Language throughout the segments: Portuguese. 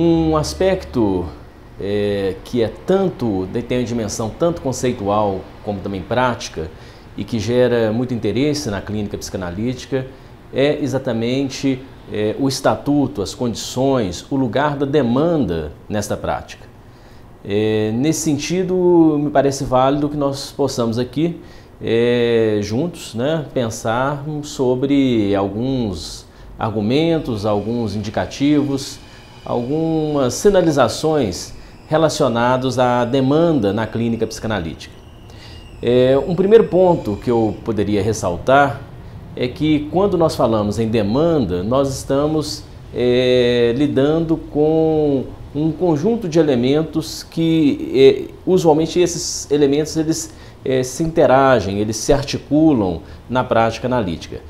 Um aspecto que tem uma dimensão tanto conceitual como também prática e que gera muito interesse na clínica psicanalítica é exatamente o estatuto, as condições, o lugar da demanda nesta prática. Nesse sentido, me parece válido que nós possamos aqui, juntos, pensar sobre alguns argumentos, alguns indicativos, algumas sinalizações relacionados à demanda na clínica psicanalítica. Um primeiro ponto que eu poderia ressaltar é que quando nós falamos em demanda, nós estamos lidando com um conjunto de elementos que usualmente esses elementos eles se interagem, eles se articulam na prática analítica.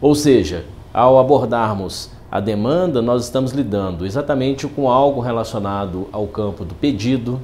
Ou seja, ao abordarmos a demanda, nós estamos lidando exatamente com algo relacionado ao campo do pedido,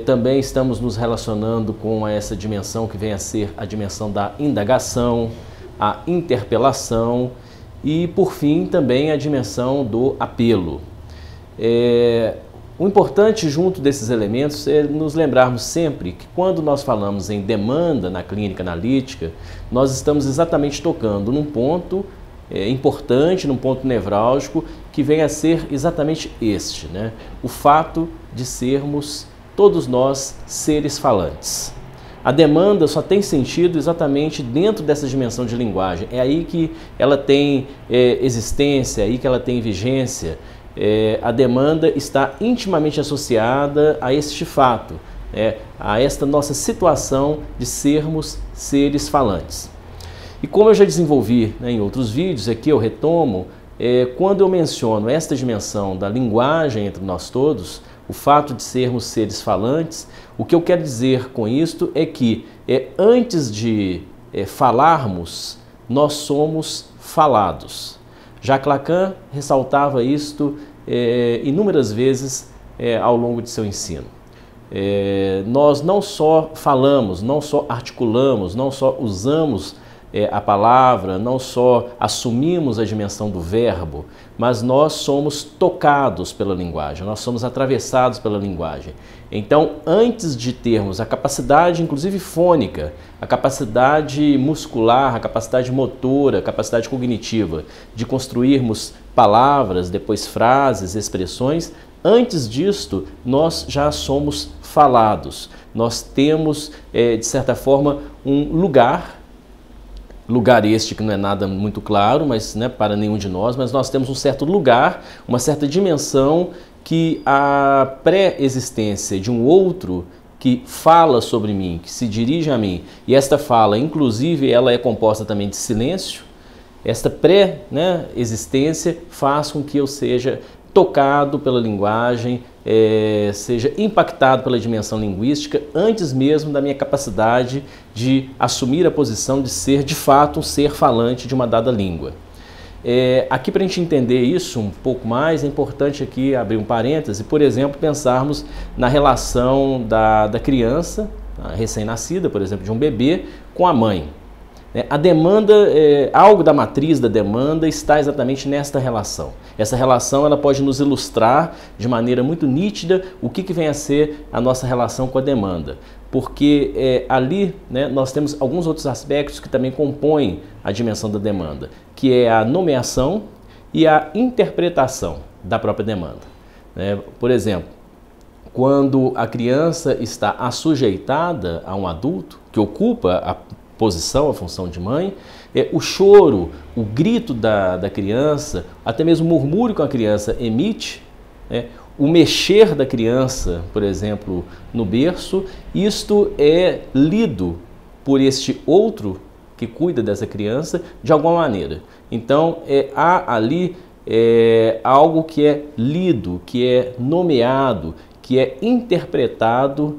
também estamos nos relacionando com essa dimensão que vem a ser a dimensão da indagação, a interpelação e, por fim, também a dimensão do apelo. O importante junto desses elementos é nos lembrarmos sempre que quando nós falamos em demanda na clínica analítica, nós estamos exatamente tocando num ponto importante, num ponto nevrálgico, que vem a ser exatamente este, o fato de sermos todos nós seres falantes. A demanda só tem sentido exatamente dentro dessa dimensão de linguagem, é aí que ela tem existência, é aí que ela tem vigência. A demanda está intimamente associada a este fato, a esta nossa situação de sermos seres falantes. E como eu já desenvolvi em outros vídeos, aqui eu retomo, quando eu menciono esta dimensão da linguagem entre nós todos, o fato de sermos seres falantes, o que eu quero dizer com isto é que antes de falarmos, nós somos falados. Jacques Lacan ressaltava isto inúmeras vezes ao longo de seu ensino. Nós não só falamos, não só articulamos, não só usamos a palavra, não só assumimos a dimensão do verbo, mas nós somos tocados pela linguagem, nós somos atravessados pela linguagem. Então, antes de termos a capacidade, inclusive fônica, a capacidade muscular, a capacidade motora, a capacidade cognitiva de construirmos palavras, depois frases, expressões, antes disto, nós já somos falados. Nós temos, de certa forma, um lugar este que não é nada muito claro, mas para nenhum de nós, mas nós temos um certo lugar, uma certa dimensão que a pré-existência de um outro que fala sobre mim, que se dirige a mim, e esta fala, inclusive, ela é composta também de silêncio, esta pré-existência faz com que eu seja tocado pela linguagem, seja impactado pela dimensão linguística antes mesmo da minha capacidade de assumir a posição de ser de fato um ser falante de uma dada língua. Aqui para a gente entender isso um pouco mais, é importante aqui abrir um parêntese, por exemplo, pensarmos na relação da criança recém-nascida, por exemplo, de um bebê com a mãe. A demanda, algo da matriz da demanda está exatamente nesta relação. Essa relação ela pode nos ilustrar de maneira muito nítida o que vem a ser a nossa relação com a demanda. Porque ali nós temos alguns outros aspectos que também compõem a dimensão da demanda, que é a nomeação e a interpretação da própria demanda. Por exemplo, quando a criança está assujeitada a um adulto que ocupa a posição, a função de mãe, o choro, o grito da criança, até mesmo o murmúrio que a criança emite, o mexer da criança, por exemplo, no berço, isto é lido por este outro que cuida dessa criança de alguma maneira. Então, há ali algo que é lido, que é nomeado, que é interpretado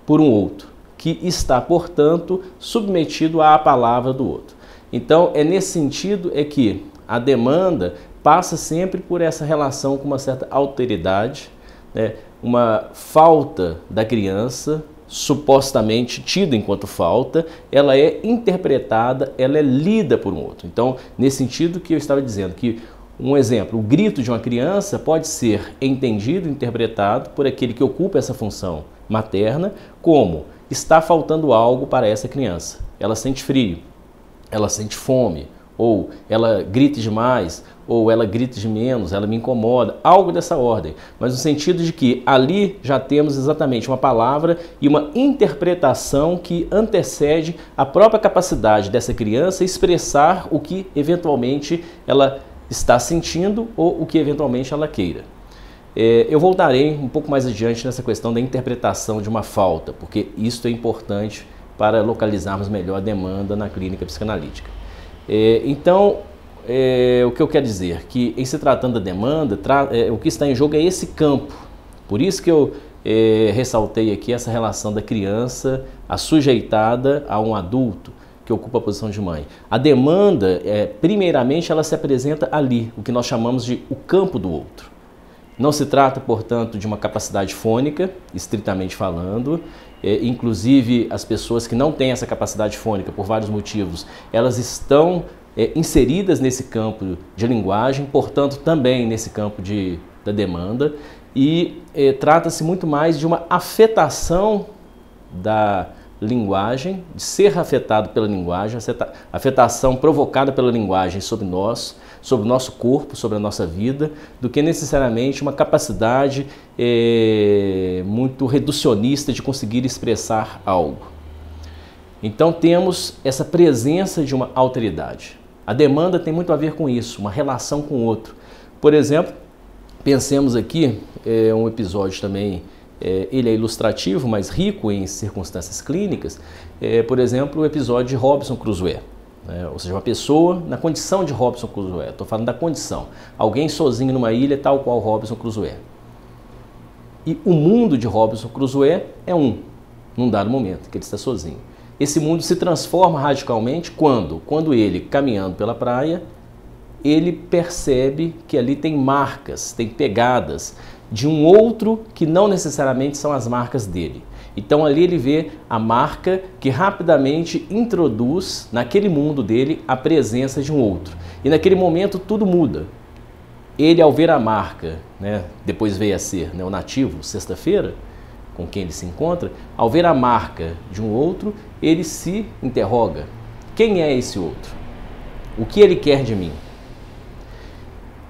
por um outro, que está, portanto, submetido à palavra do outro. Então, nesse sentido que a demanda passa sempre por essa relação com uma certa alteridade, uma falta da criança, supostamente tida enquanto falta, ela é interpretada, ela é lida por um outro. Então, nesse sentido que eu estava dizendo, que Um exemplo, o grito de uma criança pode ser entendido, interpretado por aquele que ocupa essa função materna como: está faltando algo para essa criança. Ela sente frio, ela sente fome, ou ela grita demais, ou ela grita de menos, ela me incomoda, algo dessa ordem. Mas no sentido de que ali já temos exatamente uma palavra e uma interpretação que antecede a própria capacidade dessa criança expressar o que eventualmente ela está sentindo ou o que eventualmente ela queira. Eu voltarei um pouco mais adiante nessa questão da interpretação de uma falta, porque isso é importante para localizarmos melhor a demanda na clínica psicanalítica. Então, o que eu quero dizer? Que em se tratando da demanda, o que está em jogo é esse campo. Por isso que eu ressaltei aqui essa relação da criança assujeitada a um adulto que ocupa a posição de mãe. A demanda, primeiramente, ela se apresenta ali, o que nós chamamos de o campo do outro. Não se trata, portanto, de uma capacidade fônica, estritamente falando. Inclusive, as pessoas que não têm essa capacidade fônica, por vários motivos, elas estão inseridas nesse campo de linguagem, portanto, também nesse campo da demanda. E trata-se muito mais de uma afetação da linguagem, de ser afetado pela linguagem, afetação provocada pela linguagem sobre nós, sobre o nosso corpo, sobre a nossa vida, do que necessariamente uma capacidade muito reducionista de conseguir expressar algo. Então temos essa presença de uma alteridade. A demanda tem muito a ver com isso, uma relação com o outro. Por exemplo, pensemos aqui, um episódio também, ele é ilustrativo, mas rico em circunstâncias clínicas, por exemplo, o episódio de Robinson Crusoe. Ou seja, uma pessoa na condição de Robinson Crusoe, estou falando da condição, alguém sozinho numa ilha tal qual Robinson Crusoe. E o mundo de Robinson Crusoe é num dado momento que ele está sozinho. Esse mundo se transforma radicalmente quando ele, caminhando pela praia, ele percebe que ali tem marcas, tem pegadas de um outro que não necessariamente são as marcas dele. Então ali ele vê a marca que rapidamente introduz naquele mundo dele a presença de um outro. E naquele momento tudo muda. Ele, ao ver a marca, depois veio a ser o nativo, sexta-feira, com quem ele se encontra, ao ver a marca de um outro, ele se interroga: quem é esse outro? O que ele quer de mim?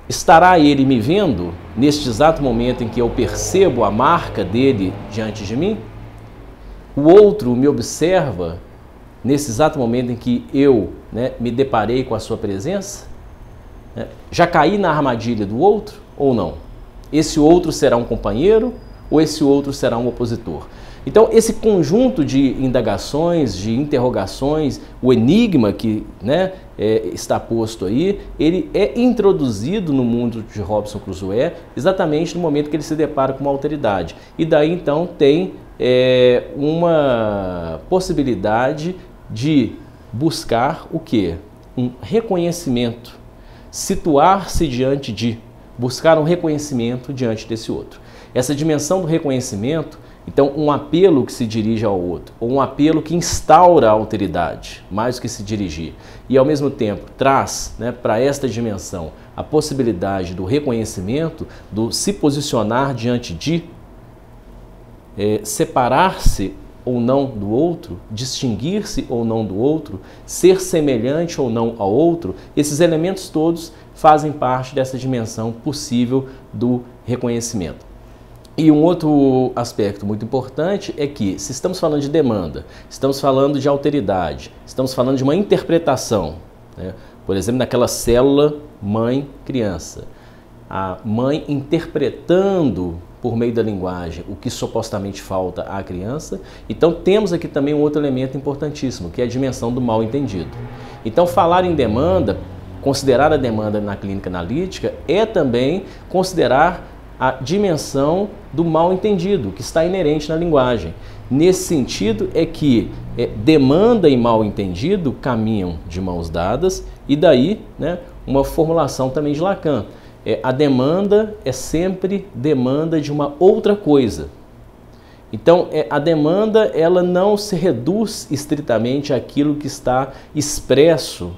Estará ele me vendo neste exato momento em que eu percebo a marca dele diante de mim? O outro me observa nesse exato momento em que eu me deparei com a sua presença? Já caí na armadilha do outro ou não? Esse outro será um companheiro ou esse outro será um opositor? Então, esse conjunto de indagações, de interrogações, o enigma que está posto aí, ele é introduzido no mundo de Robinson Crusoe exatamente no momento que ele se depara com uma alteridade. E daí, então, tem uma possibilidade de buscar o quê? Um reconhecimento, situar-se diante de, buscar um reconhecimento diante desse outro. Essa dimensão do reconhecimento, então, um apelo que se dirige ao outro, ou um apelo que instaura a alteridade, mais do que se dirigir, e ao mesmo tempo traz para esta dimensão a possibilidade do reconhecimento, do se posicionar diante de, separar-se ou não do outro, distinguir-se ou não do outro, ser semelhante ou não ao outro, esses elementos todos fazem parte dessa dimensão possível do reconhecimento. E um outro aspecto muito importante é que, se estamos falando de demanda, estamos falando de alteridade, estamos falando de uma interpretação, por exemplo, naquela célula mãe-criança, a mãe interpretando por meio da linguagem o que supostamente falta à criança, então temos aqui também um outro elemento importantíssimo, que é a dimensão do mal entendido. Então, falar em demanda, considerar a demanda na clínica analítica, é também considerar a dimensão do mal entendido, que está inerente na linguagem. Nesse sentido é que demanda e mal entendido caminham de mãos dadas, e daí uma formulação também de Lacan. A demanda é sempre demanda de uma outra coisa. Então, a demanda ela não se reduz estritamente àquilo que está expresso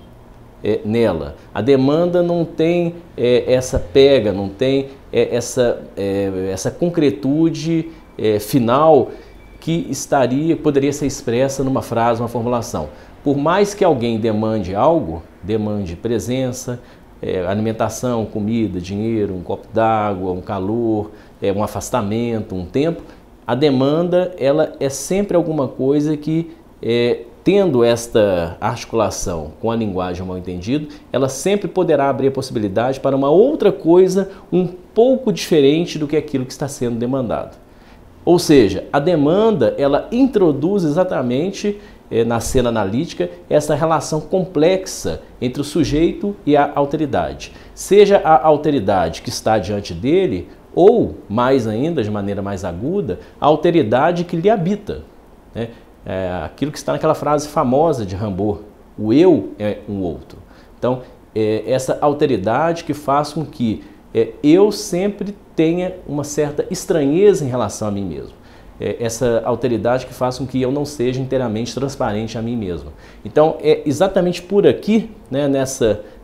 nela. A demanda não tem essa pega, não tem essa concretude final que poderia ser expressa numa frase, uma formulação. Por mais que alguém demande algo, demande presença, alimentação, comida, dinheiro, um copo d'água, um calor, um afastamento, um tempo, a demanda ela é sempre alguma coisa que, tendo esta articulação com a linguagem mal entendido, ela sempre poderá abrir a possibilidade para uma outra coisa um pouco diferente do que aquilo que está sendo demandado. Ou seja, a demanda ela introduz exatamente na cena analítica essa relação complexa entre o sujeito e a alteridade. Seja a alteridade que está diante dele ou, mais ainda, de maneira mais aguda, a alteridade que lhe habita, né? Aquilo que está naquela frase famosa de Rimbaud, o eu é um outro. Então, essa alteridade que faz com que eu sempre tenha uma certa estranheza em relação a mim mesmo. Essa alteridade que faz com que eu não seja inteiramente transparente a mim mesmo. Então, é exatamente por aqui, né,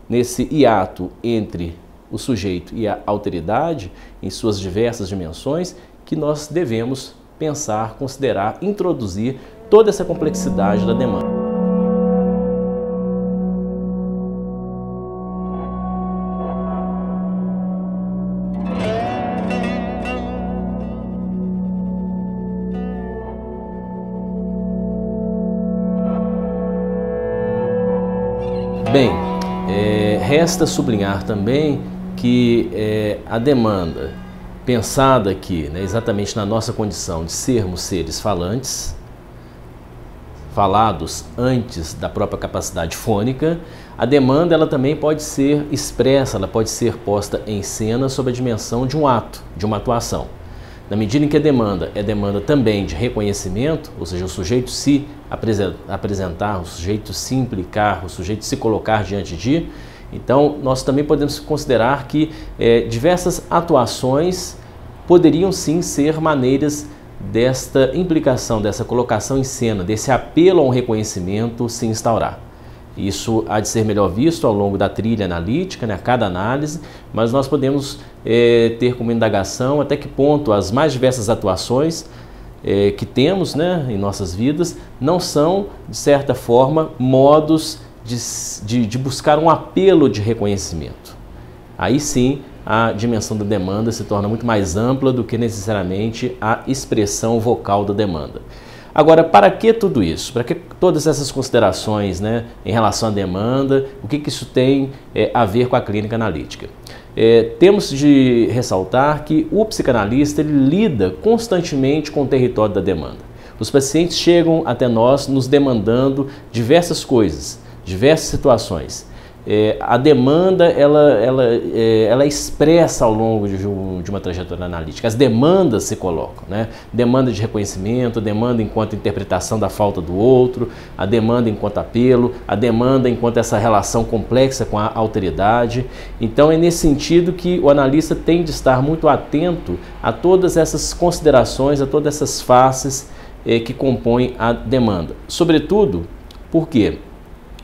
nesse hiato entre o sujeito e a alteridade, em suas diversas dimensões, que nós devemos pensar, considerar, introduzir toda essa complexidade da demanda. Bem, resta sublinhar também que a demanda, pensada aqui, né, exatamente na nossa condição de sermos seres falantes, falados antes da própria capacidade fônica, a demanda ela também pode ser expressa, ela pode ser posta em cena sob a dimensão de um ato, de uma atuação. Na medida em que a demanda é demanda também de reconhecimento, ou seja, o sujeito se apresentar, o sujeito se implicar, o sujeito se colocar diante de, então nós também podemos considerar que diversas atuações poderiam sim ser maneiras desta implicação, dessa colocação em cena, desse apelo a um reconhecimento se instaurar. Isso há de ser melhor visto ao longo da trilha analítica, né, a cada análise, mas nós podemos ter como indagação até que ponto as mais diversas atuações que temos, né, em nossas vidas não são, de certa forma, modos de buscar um apelo de reconhecimento. Aí sim, a dimensão da demanda se torna muito mais ampla do que necessariamente a expressão vocal da demanda. Agora, para que tudo isso? Para que todas essas considerações, né, em relação à demanda? O que isso tem a ver com a clínica analítica? Temos de ressaltar que o psicanalista ele lida constantemente com o território da demanda. Os pacientes chegam até nós nos demandando diversas coisas, diversas situações. A demanda ela expressa ao longo de uma trajetória analítica. As demandas se colocam, né? Demanda de reconhecimento, demanda enquanto interpretação da falta do outro, a demanda enquanto apelo, a demanda enquanto essa relação complexa com a alteridade. Então é nesse sentido que o analista tem de estar muito atento a todas essas considerações, a todas essas faces que compõem a demanda. Sobretudo, por quê?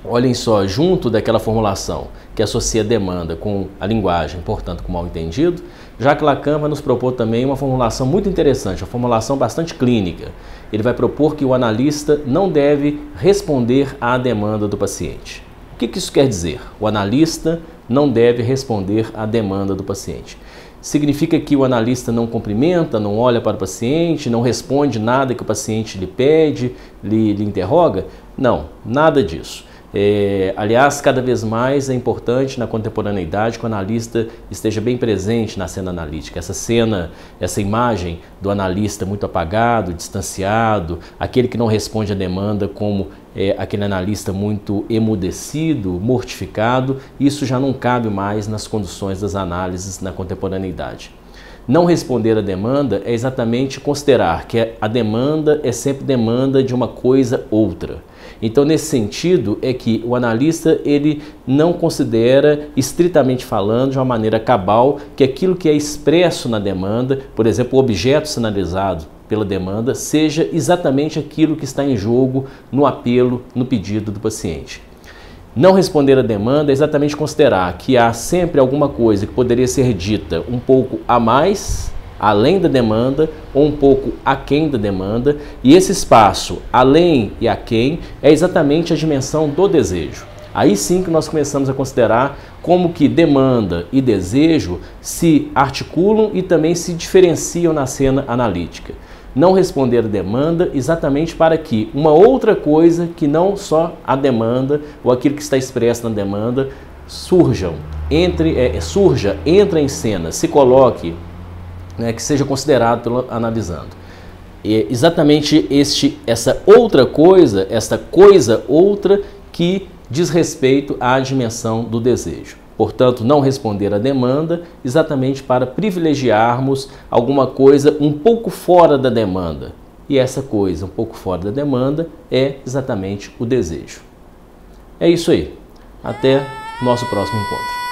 Olhem só, junto daquela formulação que associa demanda com a linguagem, portanto com mal entendido, Jacques Lacan vai nos propor também uma formulação muito interessante, uma formulação bastante clínica. Ele vai propor que o analista não deve responder à demanda do paciente. O que isso quer dizer? O analista não deve responder à demanda do paciente. Significa que o analista não cumprimenta, não olha para o paciente, não responde nada que o paciente lhe pede, lhe interroga? Não, nada disso. Aliás, cada vez mais é importante na contemporaneidade que o analista esteja bem presente na cena analítica. Essa cena, essa imagem do analista muito apagado, distanciado, aquele que não responde à demanda como aquele analista muito emudecido, mortificado, isso já não cabe mais nas conduções das análises na contemporaneidade. Não responder à demanda é exatamente considerar que a demanda é sempre demanda de uma coisa outra. Então, nesse sentido, é que o analista ele não considera, estritamente falando, de uma maneira cabal, que aquilo que é expresso na demanda, por exemplo, o objeto sinalizado pela demanda, seja exatamente aquilo que está em jogo no apelo, no pedido do paciente. Não responder à demanda é exatamente considerar que há sempre alguma coisa que poderia ser dita um pouco a mais, além da demanda, ou um pouco aquém da demanda, e esse espaço além e aquém é exatamente a dimensão do desejo. Aí sim que nós começamos a considerar como que demanda e desejo se articulam e também se diferenciam na cena analítica. Não responder a demanda exatamente para que uma outra coisa que não só a demanda ou aquilo que está expresso na demanda surja em cena, se coloque, né, que seja considerado pelo analisando. É exatamente essa outra coisa, esta coisa outra que diz respeito à dimensão do desejo. Portanto, não responder à demanda exatamente para privilegiarmos alguma coisa um pouco fora da demanda. E essa coisa um pouco fora da demanda é exatamente o desejo. É isso aí. Até nosso próximo encontro.